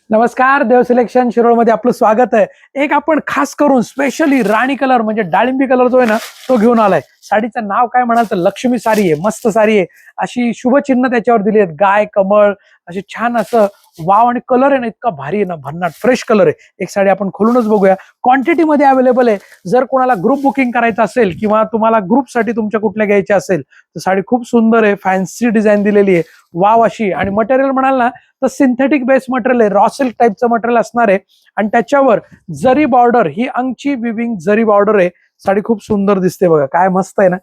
नमस्कार, देव सिलेक्शन शिरोळ मध्ये आपलं स्वागत आहे। एक आपण खास करून स्पेशली राणी कलर म्हणजे डाळिंबी कलर जो आहे ना तो घेऊन आलाय। साडीचं नाव काय म्हणाल तर लक्ष्मी साडी आहे, मस्त साडी आहे, अशी शुभ चिन्ह त्याच्यावर दिली आहेत, गाय कमळ असे छान असं वाव, आणि कलर आहे ना इतका भारी आहे ना, भन्नाट फ्रेश कलर आहे। एक साडी आपण खोलूनच बघूया, क्वांटिटी मध्ये अवेलेबल आहे। जर कोणाला ग्रुप बुकिंग करायचं असेल किंवा तुम्हाला ग्रुपसाठी तुमच्या कुठल्या घ्यायच्या असेल तर साडी खूप सुंदर आहे, फॅन्सी डिझाईन दिलेली आहे, वाव अशी। आणि मटेरियल म्हणाल ना तर सिंथेटिक बेस मटेरियल आहे, रॉ सिल्क टाईपचं मटेरियल असणार आहे, आणि त्याच्यावर जरी बॉर्डर, ही अंगची विविंग जरी बॉर्डर आहे। साडी खूप सुंदर दिसते बघा, काय मस्त आहे ना।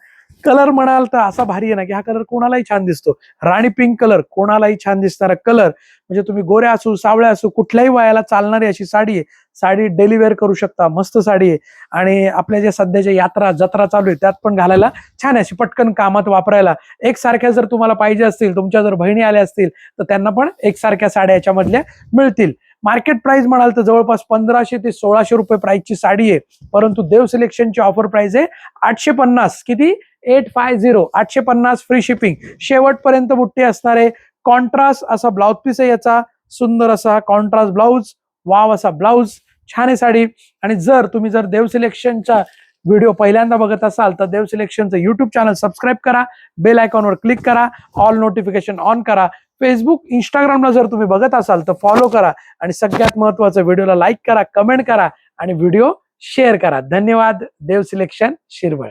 कलर म्हणाल तर असा भारी आहे ना की हा कलर कोणालाही छान दिसतो। राणी पिंक कलर कोणालाही छान दिसणारा कलर, म्हणजे तुम्ही गोऱ्या असू सावळ्या असू कुठल्याही वयाला चालणारी अशी साडी आहे। साडी डेली वेअर करू शकता, मस्त साडी आहे। आणि आपल्या ज्या सध्याच्या यात्रा जत्रा चालू आहे त्यात पण घालायला छान आहे, अशी पटकन कामात वापरायला। एकसारख्या जर तुम्हाला पाहिजे असतील, तुमच्या जर बहिणी आल्या असतील तर त्यांना पण एकसारख्या साड्या याच्यामधल्या मिळतील। मार्केट प्राइस म्हणाल तर जवळपास 1500 ते 1600 रुपये प्राइसची साडी आहे, परंतु देव सिलेक्शनची ऑफर प्राइस आहे 850। किती? 850, 850 फ्री शिपिंग। शेवटपर्यंत बुट्टी असणार आहे। कॉन्ट्रास्ट असा ब्लाउज पीस आहे याचा, सुंदर असा कॉन्ट्रास्ट ब्लाउज, वाव असा ब्लाउज, छान आहे साडी। आणि जर तुम्ही देव सिलेक्शनचा व्हिडिओ पहिल्यांदा बघत असाल तर देव सिलेक्शनचं युट्यूब चॅनल सबस्क्राईब करा, बेल आयकॉनवर क्लिक करा, ऑल नोटिफिकेशन ऑन करा। फेसबुक इंस्टाग्रामला जर तुम्ही बघत असाल तर फॉलो करा, आणि सगळ्यात महत्त्वाचं व्हिडिओला लाईक करा, कमेंट करा आणि व्हिडिओ शेअर करा। धन्यवाद। देव सिलेक्शन शिरवळ।